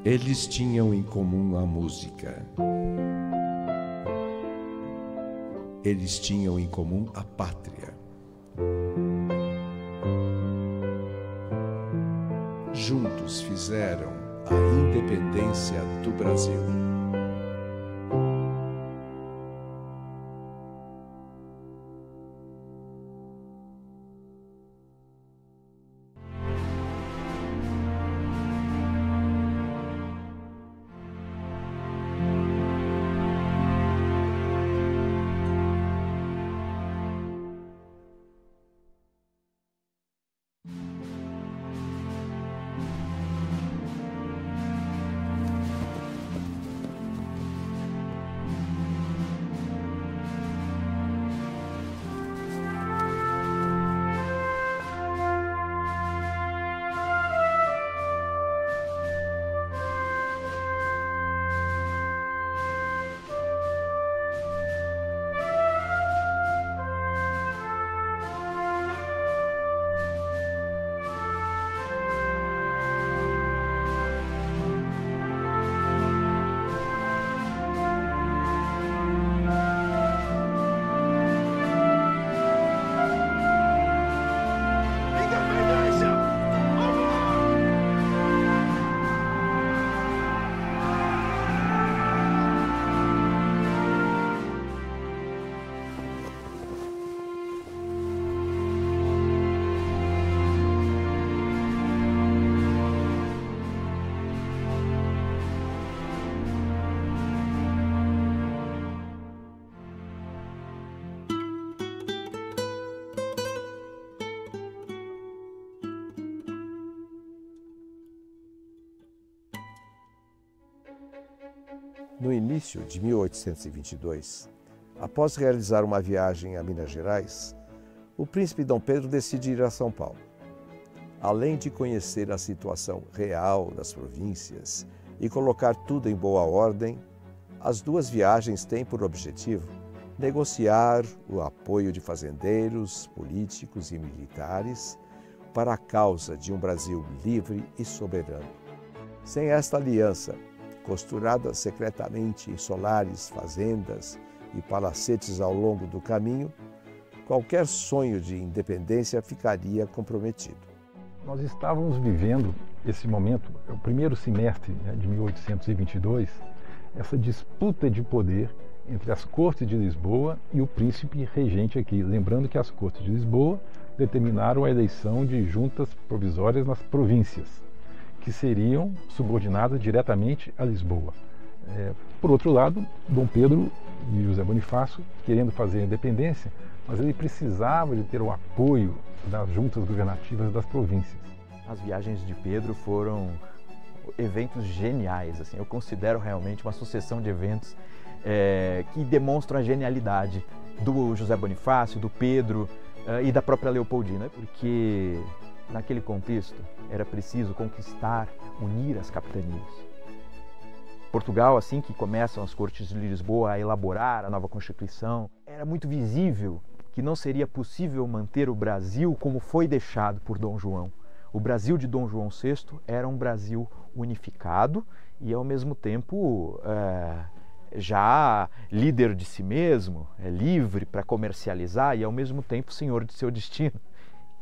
Eles tinham em comum a música. Eles tinham em comum a pátria. Juntos fizeram a independência do Brasil. No início de 1822, após realizar uma viagem a Minas Gerais, o príncipe Dom Pedro decide ir a São Paulo. Além de conhecer a situação real das províncias e colocar tudo em boa ordem, as duas viagens têm por objetivo negociar o apoio de fazendeiros, políticos e militares para a causa de um Brasil livre e soberano. Sem esta aliança, costurada secretamente em solares, fazendas e palacetes ao longo do caminho, qualquer sonho de independência ficaria comprometido. Nós estávamos vivendo esse momento, o primeiro semestre de 1822, essa disputa de poder entre as cortes de Lisboa e o príncipe regente aqui. Lembrando que as cortes de Lisboa determinaram a eleição de juntas provisórias nas províncias, que seriam subordinadas diretamente a Lisboa. Por outro lado, Dom Pedro e José Bonifácio querendo fazer a independência, mas ele precisava de ter o apoio das juntas governativas das províncias. As viagens de Pedro foram eventos geniais, assim. Eu considero realmente uma sucessão de eventos que demonstram a genialidade do José Bonifácio, do Pedro e da própria Leopoldina, porque naquele contexto era preciso conquistar, unir as capitanias. Portugal, assim que começam as cortes de Lisboa a elaborar a nova Constituição, era muito visível que não seria possível manter o Brasil como foi deixado por Dom João. O Brasil de Dom João VI era um Brasil unificado e, ao mesmo tempo, já líder de si mesmo, livre para comercializar e, ao mesmo tempo, senhor de seu destino.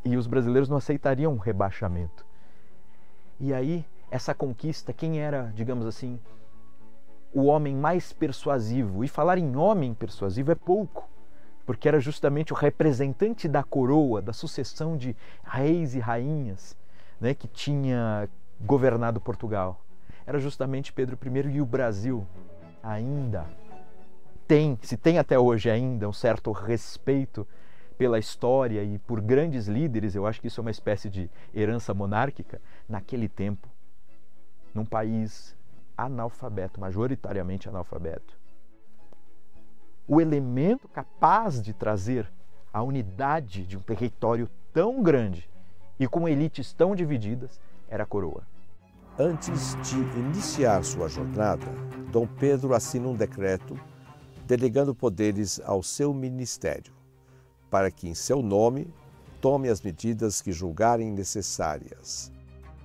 E os brasileiros não aceitariam um rebaixamento. E aí, essa conquista, quem era, digamos assim, o homem mais persuasivo? E falar em homem persuasivo é pouco, porque era justamente o representante da coroa, da sucessão de reis e rainhas, né, que tinha governado Portugal. Era justamente Pedro I, e o Brasil ainda se tem até hoje ainda um certo respeito pela história e por grandes líderes. Eu acho que isso é uma espécie de herança monárquica. Naquele tempo, num país analfabeto, majoritariamente analfabeto, o elemento capaz de trazer a unidade de um território tão grande e com elites tão divididas era a coroa. Antes de iniciar sua jornada, Dom Pedro assina um decreto delegando poderes ao seu ministério, para que, em seu nome, tome as medidas que julgarem necessárias.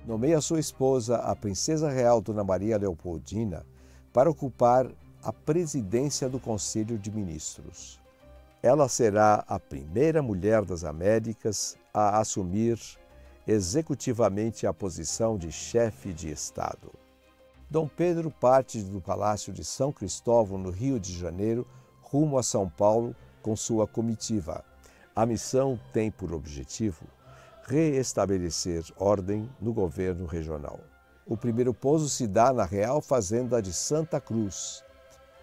Nomeia sua esposa, a princesa real Dona Maria Leopoldina, para ocupar a presidência do Conselho de Ministros. Ela será a primeira mulher das Américas a assumir executivamente a posição de chefe de Estado. Dom Pedro parte do Palácio de São Cristóvão, no Rio de Janeiro, rumo a São Paulo com sua comitiva. A missão tem por objetivo reestabelecer ordem no governo regional. O primeiro pouso se dá na Real Fazenda de Santa Cruz.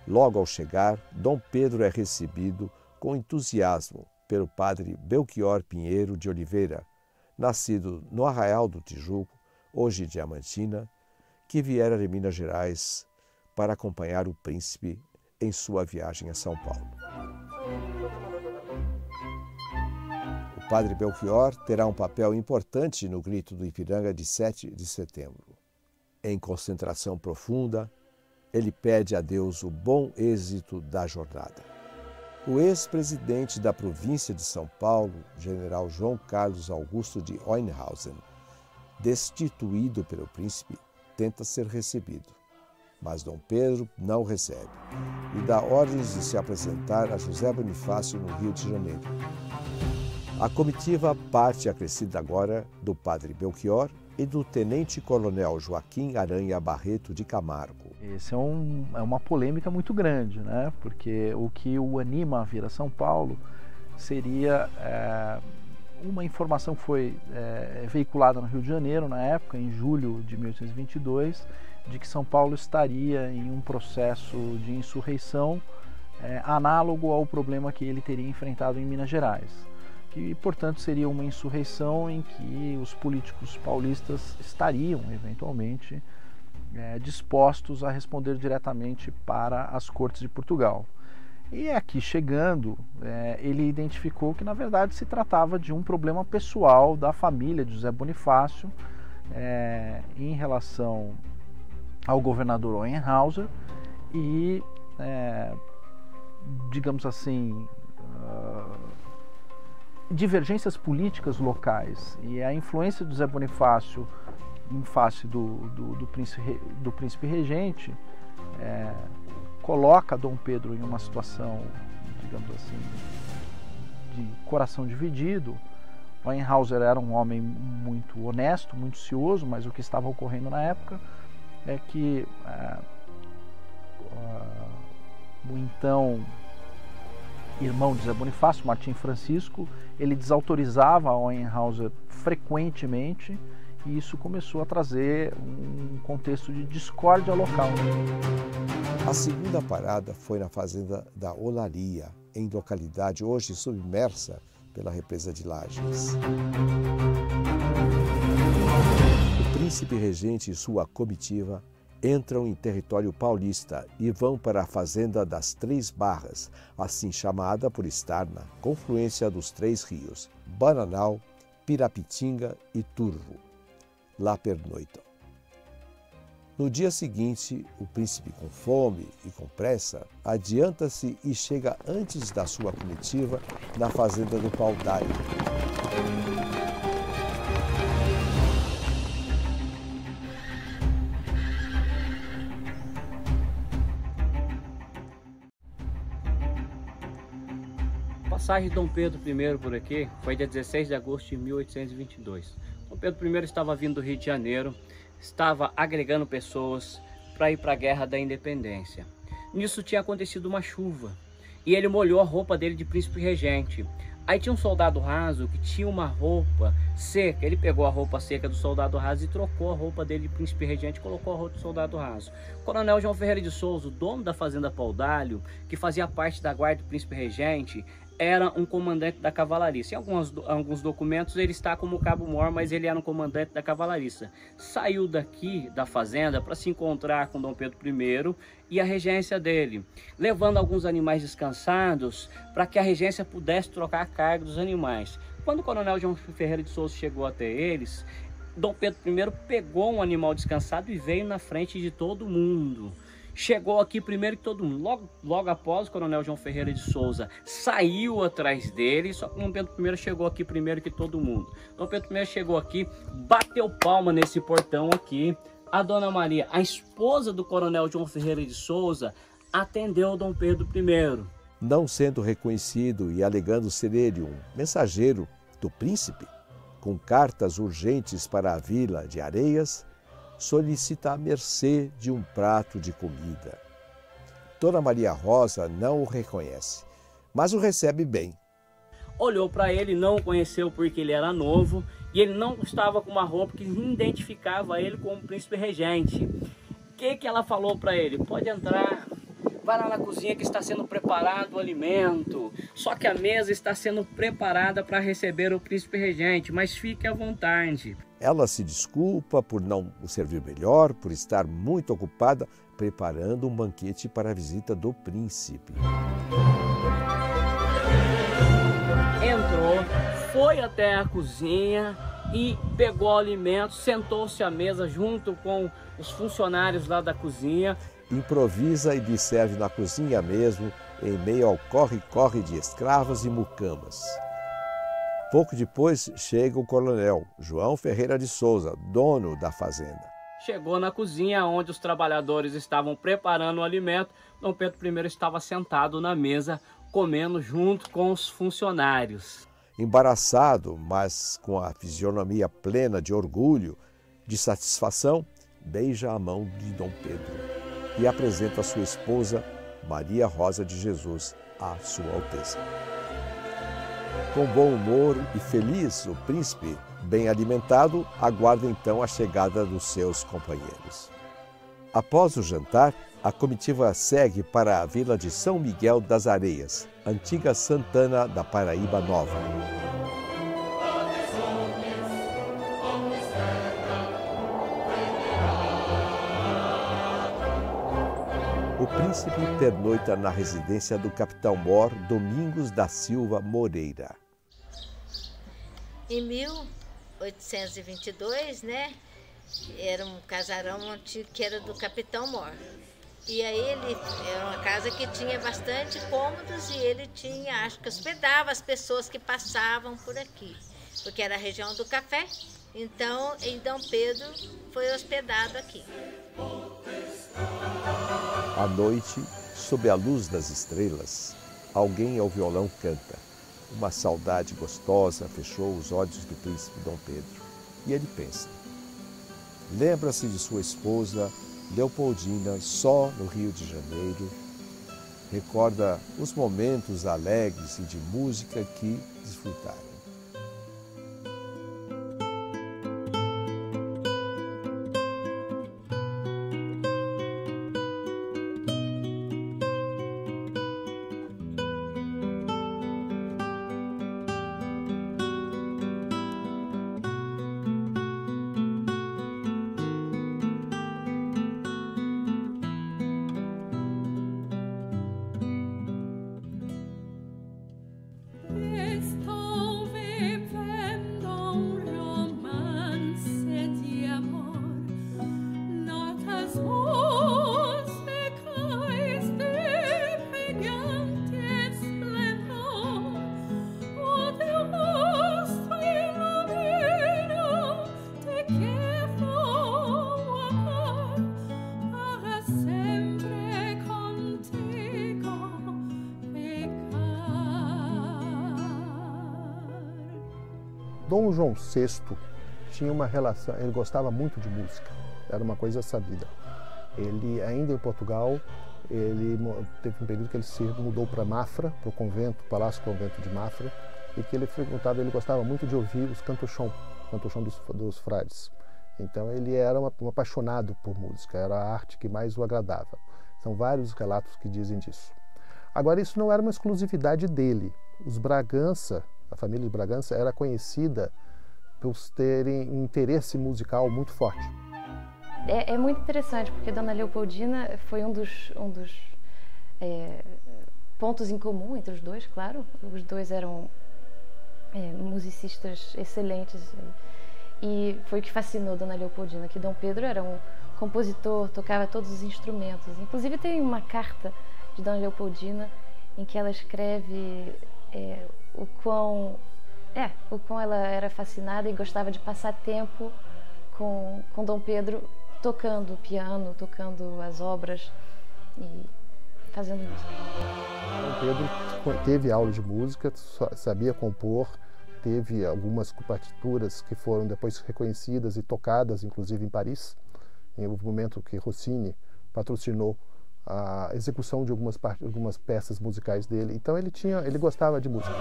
Logo ao chegar, Dom Pedro é recebido com entusiasmo pelo padre Belchior Pinheiro de Oliveira, nascido no Arraial do Tijuco, hoje Diamantina, que viera de Minas Gerais para acompanhar o príncipe em sua viagem a São Paulo. O padre Belchior terá um papel importante no Grito do Ipiranga de 7 de setembro. Em concentração profunda, ele pede a Deus o bom êxito da jornada. O ex-presidente da província de São Paulo, general João Carlos Augusto de Oeynhausen, destituído pelo príncipe, tenta ser recebido, mas Dom Pedro não o recebe e dá ordens de se apresentar a José Bonifácio no Rio de Janeiro. A comitiva parte acrescida agora do padre Belchior e do tenente-coronel Joaquim Aranha Barreto de Camargo. Esse é uma polêmica muito grande, né? Porque o que o anima a vir a São Paulo seria uma informação que foi veiculada no Rio de Janeiro, na época, em julho de 1822, de que São Paulo estaria em um processo de insurreição análogo ao problema que ele teria enfrentado em Minas Gerais. Que, portanto, seria uma insurreição em que os políticos paulistas estariam, eventualmente, dispostos a responder diretamente para as cortes de Portugal. E aqui chegando, ele identificou que, na verdade, se tratava de um problema pessoal da família de José Bonifácio em relação ao governador Oeynhausen e, digamos assim, divergências políticas locais e a influência de José Bonifácio em face do príncipe regente coloca Dom Pedro em uma situação, digamos assim, de coração dividido. Oeynhausen era um homem muito honesto, muito cioso, mas o que estava ocorrendo na época é que o então irmão de José Bonifácio, Martim Francisco, ele desautorizava a Oeynhausen frequentemente e isso começou a trazer um contexto de discórdia local. A segunda parada foi na fazenda da Olaria, em localidade hoje submersa pela represa de Lages. O príncipe regente e sua comitiva entram em território paulista e vão para a fazenda das Três Barras, assim chamada por estar na confluência dos três rios, Bananal, Pirapitinga e Turvo. Lá pernoitam. No dia seguinte, o príncipe, com fome e com pressa, adianta-se e chega antes da sua comitiva na fazenda do Paudalho. A passagem de Dom Pedro I por aqui foi dia 16 de agosto de 1822. Dom Pedro I estava vindo do Rio de Janeiro, estava agregando pessoas para ir para a Guerra da Independência. Nisso tinha acontecido uma chuva e ele molhou a roupa dele de príncipe regente. Aí tinha um soldado raso que tinha uma roupa seca, ele pegou a roupa seca do soldado raso e trocou a roupa dele de príncipe regente e colocou a roupa do soldado raso. O coronel João Ferreira de Souza, o dono da fazenda Paudalho, que fazia parte da guarda do príncipe regente, era um comandante da cavalariça. Em alguns documentos ele está como cabo-mor, mas ele era um comandante da cavalariça. Saiu daqui da fazenda para se encontrar com Dom Pedro I e a regência dele, levando alguns animais descansados para que a regência pudesse trocar a carga dos animais. Quando o coronel João Ferreira de Souza chegou até eles, Dom Pedro I pegou um animal descansado e veio na frente de todo mundo. chegou aqui primeiro que todo mundo. Logo após, o coronel João Ferreira de Souza saiu atrás dele, só que Dom Pedro I chegou aqui primeiro que todo mundo. Dom Pedro I chegou aqui, bateu palma nesse portão aqui. A Dona Maria, a esposa do coronel João Ferreira de Souza, atendeu Dom Pedro I. Não sendo reconhecido e alegando ser ele um mensageiro do príncipe, com cartas urgentes para a vila de Areias, solicita a mercê de um prato de comida. Dona Maria Rosa não o reconhece, mas o recebe bem. Olhou para ele, não o conheceu porque ele era novo e ele não estava com uma roupa que identificava ele como príncipe regente. O que ela falou para ele? Pode entrar, vai lá na cozinha que está sendo preparado o alimento. Só que a mesa está sendo preparada para receber o príncipe regente, mas fique à vontade. Ela se desculpa por não o servir melhor, por estar muito ocupada preparando um banquete para a visita do príncipe. Entrou, foi até a cozinha e pegou o alimento, sentou-se à mesa junto com os funcionários lá da cozinha. Improvisa e lhe serve na cozinha mesmo, em meio ao corre-corre de escravos e mucamas. Pouco depois chega o coronel João Ferreira de Souza, dono da fazenda. Chegou na cozinha onde os trabalhadores estavam preparando o alimento. Dom Pedro I estava sentado na mesa, comendo junto com os funcionários. Embaraçado, mas com a fisionomia plena de orgulho, de satisfação, beija a mão de Dom Pedro e apresenta a sua esposa, Maria Rosa de Jesus, à sua Alteza. Com bom humor e feliz, o príncipe, bem alimentado, aguarda então a chegada dos seus companheiros. Após o jantar, a comitiva segue para a vila de São Miguel das Areias, antiga Santana da Paraíba Nova. O príncipe pernoita na residência do capitão-mor Domingos da Silva Moreira. Em 1822, né, era um casarão antigo que era do capitão-mor. E aí ele era uma casa que tinha bastante cômodos e ele tinha, acho que hospedava as pessoas que passavam por aqui, porque era a região do café. Então, em Dom Pedro foi hospedado aqui. À noite, sob a luz das estrelas, alguém ao violão canta. Uma saudade gostosa fechou os olhos do príncipe Dom Pedro. E ele pensa. Lembra-se de sua esposa, Leopoldina, só no Rio de Janeiro. Recorda os momentos alegres e de música que desfrutaram. Dom João VI tinha uma relação, ele gostava muito de música, era uma coisa sabida. Ele, ainda em Portugal, ele teve um período que ele se mudou para Mafra, para o convento, Palácio Convento de Mafra, e que ele frequentava, ele gostava muito de ouvir os canto-chão dos frades. Então ele era um apaixonado por música, era a arte que mais o agradava. São vários relatos que dizem disso. Agora, isso não era uma exclusividade dele. Os Bragança, a família de Bragança, era conhecida por terem um interesse musical muito forte. É muito interessante, porque Dona Leopoldina foi um dos pontos em comum entre os dois, claro. Os dois eram musicistas excelentes. E foi o que fascinou Dona Leopoldina, que Dom Pedro era compositor, tocava todos os instrumentos. Inclusive tem uma carta de Dona Leopoldina em que ela escreve o quão ela era fascinada e gostava de passar tempo com Dom Pedro tocando piano, tocando as obras e fazendo música. Dom Pedro teve aula de música, sabia compor, teve algumas partituras que foram depois reconhecidas e tocadas, inclusive em Paris, em um momento que Rossini patrocinou a execução de algumas peças musicais dele. Então ele gostava de música.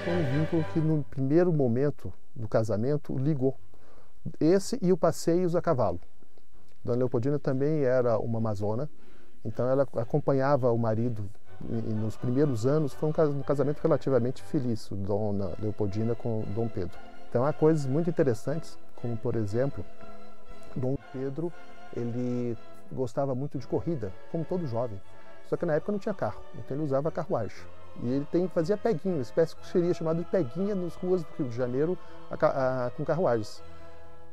Foi um vínculo que no primeiro momento do casamento ligou. Esse e o passeios a cavalo. Dona Leopoldina também era uma amazona, então ela acompanhava o marido nos primeiros anos. Foi um casamento relativamente feliz, o Dona Leopoldina com Dom Pedro. Então há coisas muito interessantes, como por exemplo, Dom Pedro, ele gostava muito de corrida, como todo jovem. Só que na época não tinha carro, então ele usava carruagem. E ele fazia peguinha, uma espécie que seria chamada de peguinha nas ruas do Rio de Janeiro com carruagens.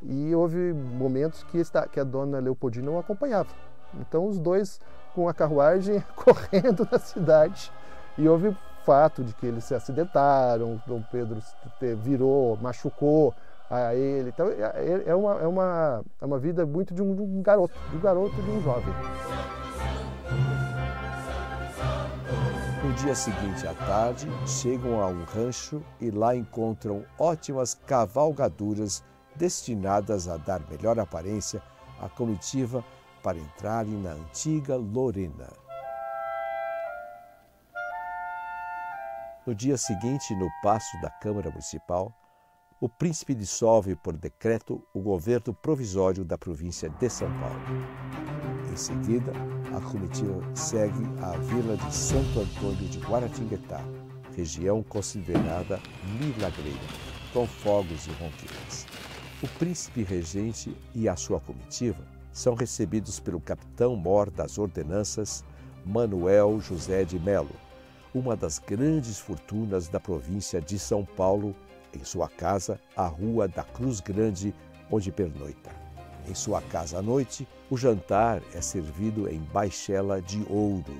E houve momentos que a Dona Leopoldina o acompanhava. Então os dois com a carruagem correndo na cidade. E houve fato de que eles se acidentaram, Dom Pedro machucou a ele. Então é uma vida muito de um garoto, de um jovem. No dia seguinte à tarde, chegam a um rancho e lá encontram ótimas cavalgaduras destinadas a dar melhor aparência à comitiva para entrarem na antiga Lorena. No dia seguinte, no Paço da Câmara Municipal, o príncipe dissolve por decreto o governo provisório da província de São Paulo. Em seguida, a comitiva segue à vila de Santo Antônio de Guaratinguetá, região considerada milagreira, com fogos e ronquinas. O príncipe regente e a sua comitiva são recebidos pelo capitão-mor das ordenanças, Manuel José de Melo, uma das grandes fortunas da província de São Paulo, em sua casa, a Rua da Cruz Grande, onde pernoita. Em sua casa à noite, o jantar é servido em baixela de ouro.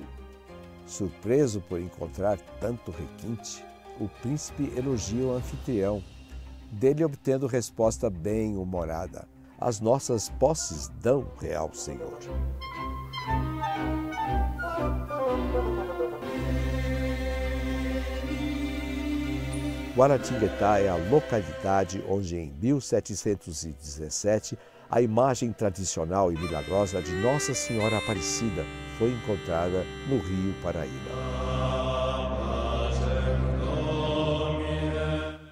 Surpreso por encontrar tanto requinte, o príncipe elogia o anfitrião, dele obtendo resposta bem-humorada: as nossas posses dão, real senhor. Guaratinguetá é a localidade onde, em 1717, a imagem tradicional e milagrosa de Nossa Senhora Aparecida foi encontrada no Rio Paraíba.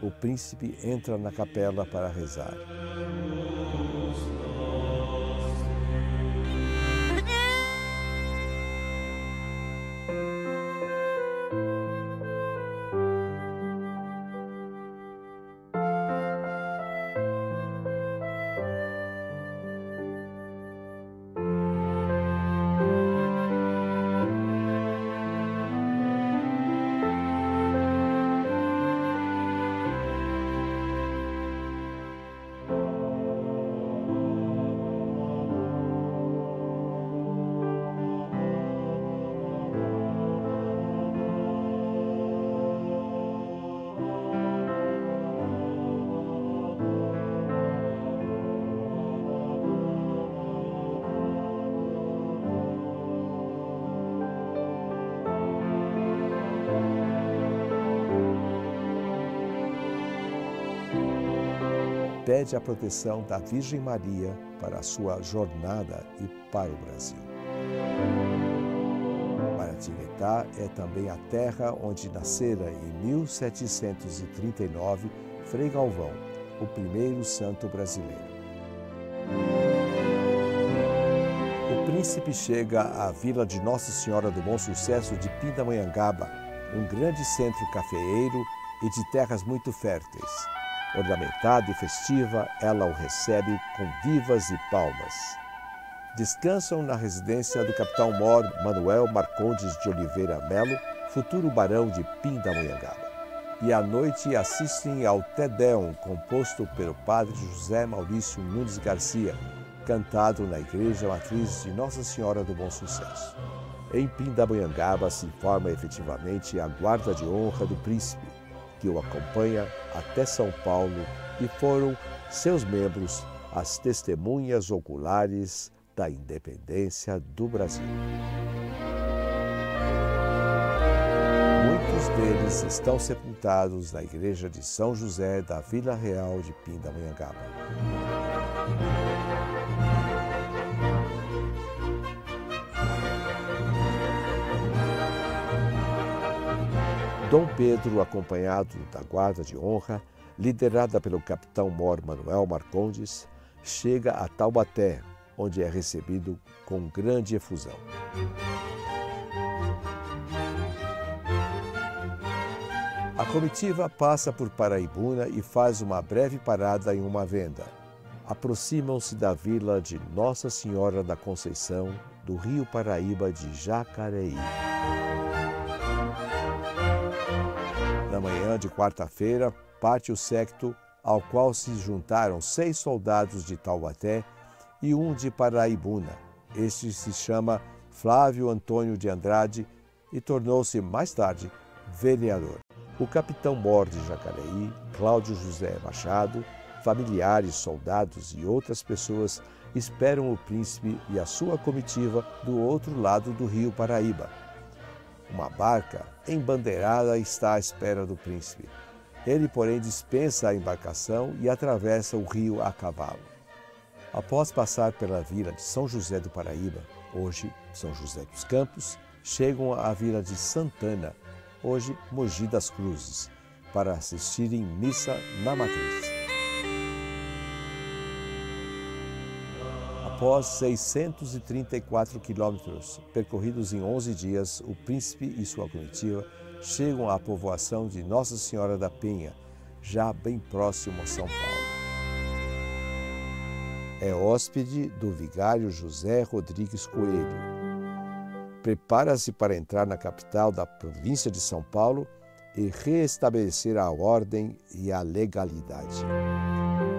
O príncipe entra na capela para rezar. Pede a proteção da Virgem Maria para a sua jornada e para o Brasil. Guaratinguetá é também a terra onde nascera em 1739 Frei Galvão, o primeiro santo brasileiro. O príncipe chega à vila de Nossa Senhora do Bom Sucesso de Pindamonhangaba, um grande centro cafeeiro e de terras muito férteis. Ornamentada e festiva, ela o recebe com vivas e palmas. Descansam na residência do capitão-mor Manuel Marcondes de Oliveira Melo, futuro barão de Pindamonhangaba. e à noite assistem ao Te Deum, composto pelo padre José Maurício Nunes Garcia, cantado na Igreja Matriz de Nossa Senhora do Bom Sucesso. Em Pindamonhangaba se forma efetivamente a guarda de honra do príncipe, que o acompanha até São Paulo, e foram seus membros as testemunhas oculares da independência do Brasil. Muitos deles estão sepultados na Igreja de São José da Vila Real de Pindamonhangaba. Dom Pedro, acompanhado da guarda de honra, liderada pelo capitão-mor Manuel Marcondes, chega a Taubaté, onde é recebido com grande efusão. A comitiva passa por Paraibuna e faz uma breve parada em uma venda. Aproximam-se da vila de Nossa Senhora da Conceição, do Rio Paraíba de Jacareí. Na manhã de quarta-feira, parte o séquito, ao qual se juntaram 6 soldados de Taubaté e um de Paraibuna. Este se chama Flávio Antônio de Andrade e tornou-se, mais tarde, vereador. O capitão-mor de Jacareí, Cláudio José Machado, familiares, soldados e outras pessoas esperam o príncipe e a sua comitiva do outro lado do rio Paraíba. Uma barca embandeirada está à espera do príncipe. Ele, porém, dispensa a embarcação e atravessa o rio a cavalo. Após passar pela vila de São José do Paraíba, hoje São José dos Campos, chegam à vila de Santana, hoje Mogi das Cruzes, para assistirem missa na matriz. Após 634 quilômetros percorridos em 11 dias, o príncipe e sua comitiva chegam à povoação de Nossa Senhora da Penha, já bem próximo a São Paulo. É hóspede do vigário José Rodrigues Coelho. Prepara-se para entrar na capital da província de São Paulo e reestabelecer a ordem e a legalidade.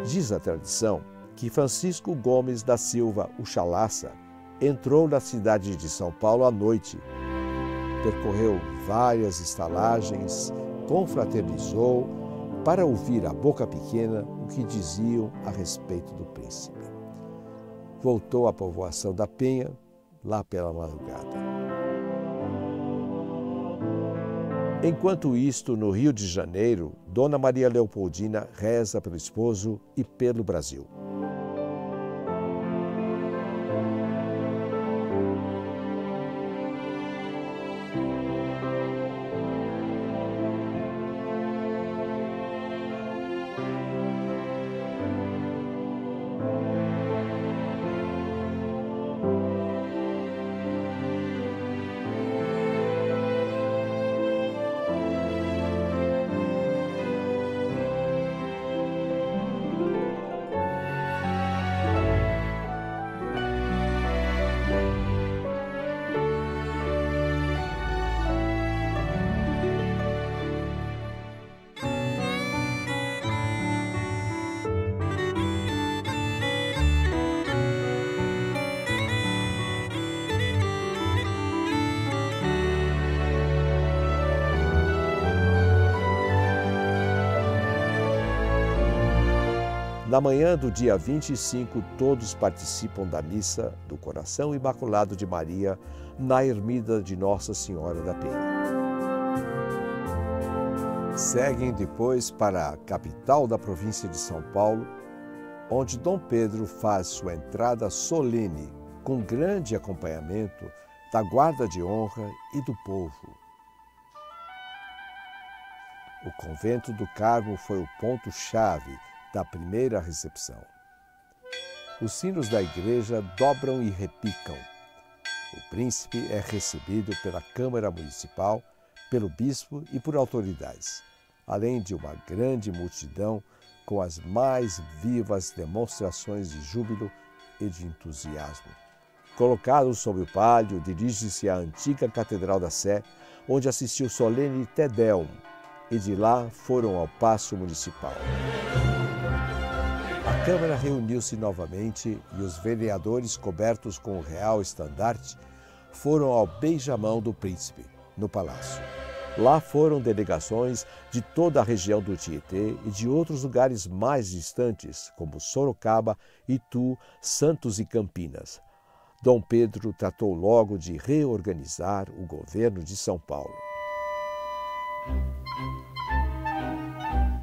Diz a tradição que Francisco Gomes da Silva, o Chalaça, entrou na cidade de São Paulo à noite. Percorreu várias estalagens, confraternizou para ouvir a boca pequena o que diziam a respeito do príncipe. Voltou à povoação da Penha, lá pela madrugada. Enquanto isto, no Rio de Janeiro, Dona Maria Leopoldina reza pelo esposo e pelo Brasil. Na manhã do dia 25, todos participam da missa do Coração Imaculado de Maria na ermida de Nossa Senhora da Penha. Seguem depois para a capital da província de São Paulo, onde Dom Pedro faz sua entrada solene, com grande acompanhamento da guarda de honra e do povo. O convento do Carmo foi o ponto-chave da primeira recepção. Os sinos da igreja dobram e repicam. O príncipe é recebido pela Câmara Municipal, pelo bispo e por autoridades, além de uma grande multidão com as mais vivas demonstrações de júbilo e de entusiasmo. Colocado sob o pálio, dirige-se à antiga Catedral da Sé, onde assistiu solene Te Deum, e de lá foram ao Paço Municipal. A Câmara reuniu-se novamente e os vereadores, cobertos com o real estandarte, foram ao beijamão do príncipe, no palácio. Lá foram delegações de toda a região do Tietê e de outros lugares mais distantes, como Sorocaba, Itu, Santos e Campinas. Dom Pedro tratou logo de reorganizar o governo de São Paulo.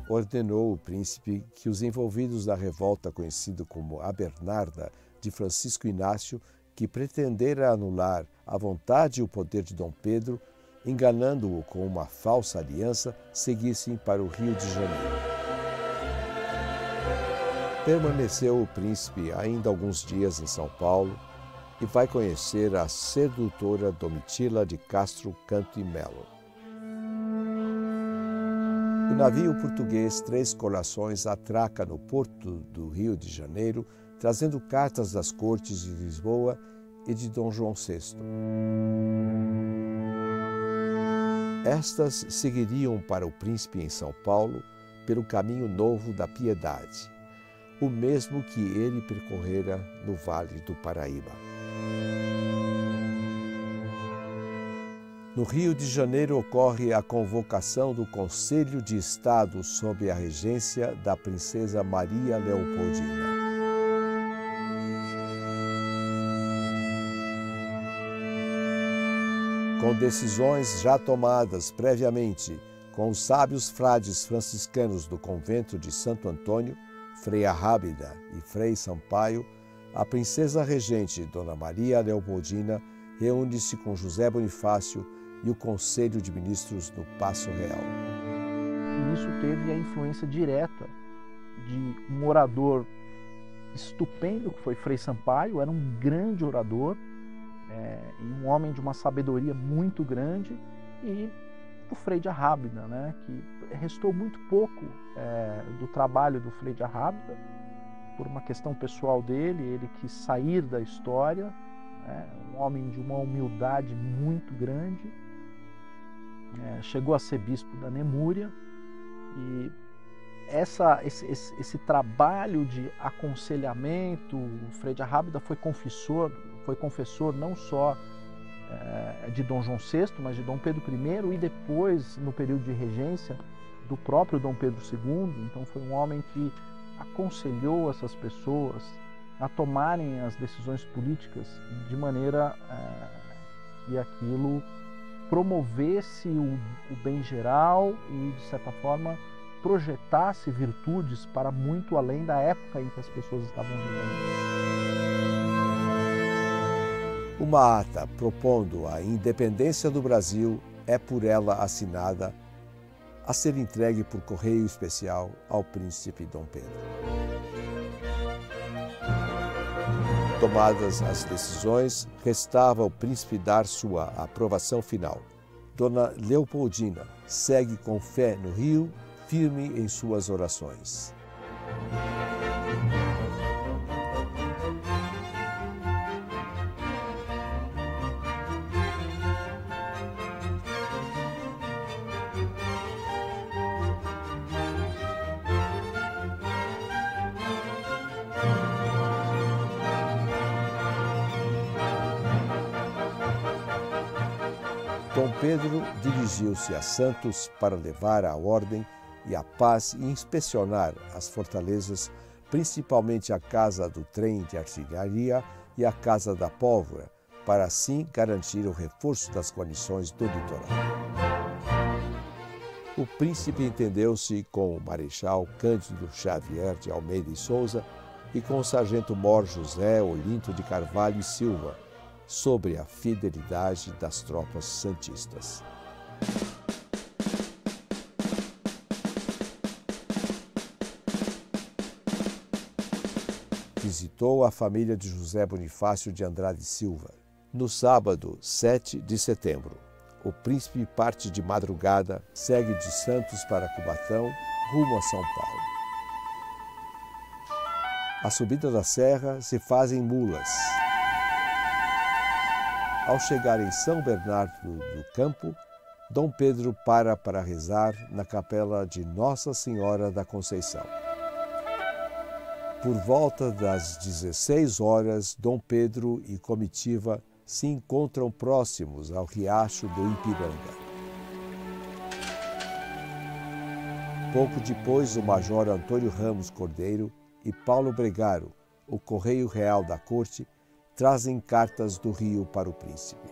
Ordenou o príncipe que os envolvidos na revolta conhecida como a Bernarda de Francisco Inácio, que pretendera anular a vontade e o poder de Dom Pedro, enganando-o com uma falsa aliança, seguissem para o Rio de Janeiro. Permaneceu o príncipe ainda alguns dias em São Paulo e vai conhecer a sedutora Domitila de Castro Canto e Melo. O navio português Três Corações atraca no porto do Rio de Janeiro, trazendo cartas das cortes de Lisboa e de Dom João VI. Estas seguiriam para o príncipe em São Paulo pelo caminho novo da Piedade, o mesmo que ele percorrera no Vale do Paraíba. No Rio de Janeiro ocorre a convocação do Conselho de Estado sob a regência da princesa Maria Leopoldina. Com decisões já tomadas previamente com os sábios frades franciscanos do convento de Santo Antônio, Frei Arrábida e Frei Sampaio, a princesa regente Dona Maria Leopoldina reúne-se com José Bonifácio e o Conselho de Ministros no Paço Real. E isso teve a influência direta de um orador estupendo, que foi Frei Sampaio, era um grande orador, e um homem de uma sabedoria muito grande, e o Frei de Arrábida, né, que restou muito pouco do trabalho do Frei de Arrábida, por uma questão pessoal dele, ele quis sair da história, um homem de uma humildade muito grande, chegou a ser bispo da Nemúria, e esse trabalho de aconselhamento, o Frei de Arrábida foi confessor não só de Dom João VI, mas de Dom Pedro I e depois, no período de regência, do próprio Dom Pedro II. Então foi um homem que aconselhou essas pessoas a tomarem as decisões políticas de maneira que aquilo promovesse o bem geral e, de certa forma, projetasse virtudes para muito além da época em que as pessoas estavam vivendo. Uma ata propondo a independência do Brasil é por ela assinada, a ser entregue por correio especial ao príncipe Dom Pedro. Tomadas as decisões, restava ao príncipe dar sua aprovação final. Dona Leopoldina segue com fé no Rio, firme em suas orações. Dom Pedro dirigiu-se a Santos para levar a ordem e a paz e inspecionar as fortalezas, principalmente a Casa do Trem de Artilharia e a Casa da Pólvora, para assim garantir o reforço das guarnições do litoral. O príncipe entendeu-se com o Marechal Cândido Xavier de Almeida e Souza e com o Sargento-Mor José Olinto de Carvalho e Silva, sobre a fidelidade das tropas santistas. Visitou a família de José Bonifácio de Andrade Silva. No sábado, 7 de setembro, o príncipe parte de madrugada, segue de Santos para Cubatão, rumo a São Paulo. A subida da serra se faz em mulas. Ao chegar em São Bernardo do Campo, Dom Pedro para rezar na capela de Nossa Senhora da Conceição. Por volta das 16 horas, Dom Pedro e comitiva se encontram próximos ao riacho do Ipiranga. Pouco depois, o major Antônio Ramos Cordeiro e Paulo Bregaro, o correio real da corte, trazem cartas do Rio para o príncipe.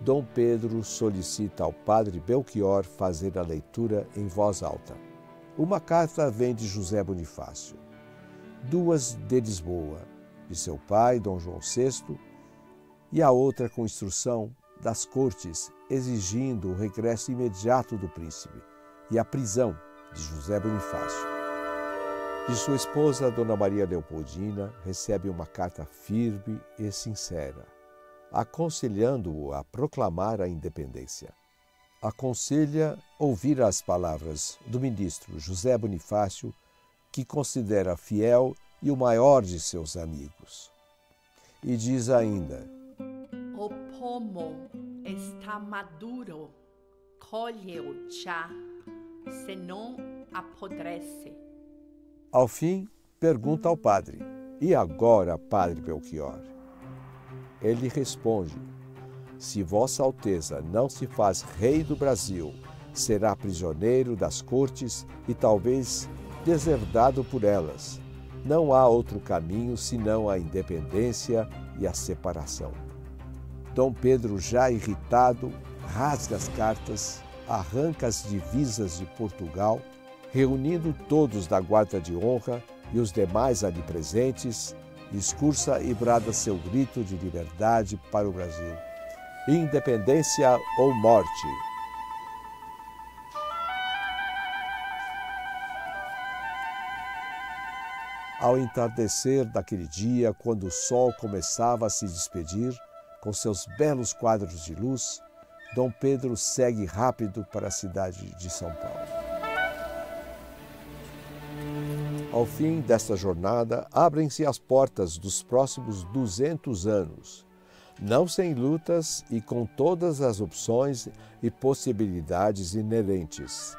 Dom Pedro solicita ao padre Belchior fazer a leitura em voz alta. Uma carta vem de José Bonifácio, duas de Lisboa, de seu pai, Dom João VI, e a outra com instrução das cortes exigindo o regresso imediato do príncipe e a prisão de José Bonifácio. De sua esposa, Dona Maria Leopoldina, recebe uma carta firme e sincera, aconselhando-o a proclamar a independência. Aconselha ouvir as palavras do ministro José Bonifácio, que considera fiel e o maior de seus amigos. E diz ainda: o pomo está maduro, colhe-o já, senão apodrece. Ao fim, pergunta ao padre: e agora, padre Belchior? Ele responde: se Vossa Alteza não se faz rei do Brasil, será prisioneiro das cortes e talvez deserdado por elas. Não há outro caminho senão a independência e a separação. Dom Pedro, já irritado, rasga as cartas, arranca as divisas de Portugal, reunindo todos da guarda de honra e os demais ali presentes, discursa e brada seu grito de liberdade para o Brasil: independência ou morte. Ao entardecer daquele dia, quando o sol começava a se despedir, com seus belos quadros de luz, Dom Pedro segue rápido para a cidade de São Paulo. Ao fim desta jornada, abrem-se as portas dos próximos 200 anos, não sem lutas e com todas as opções e possibilidades inerentes.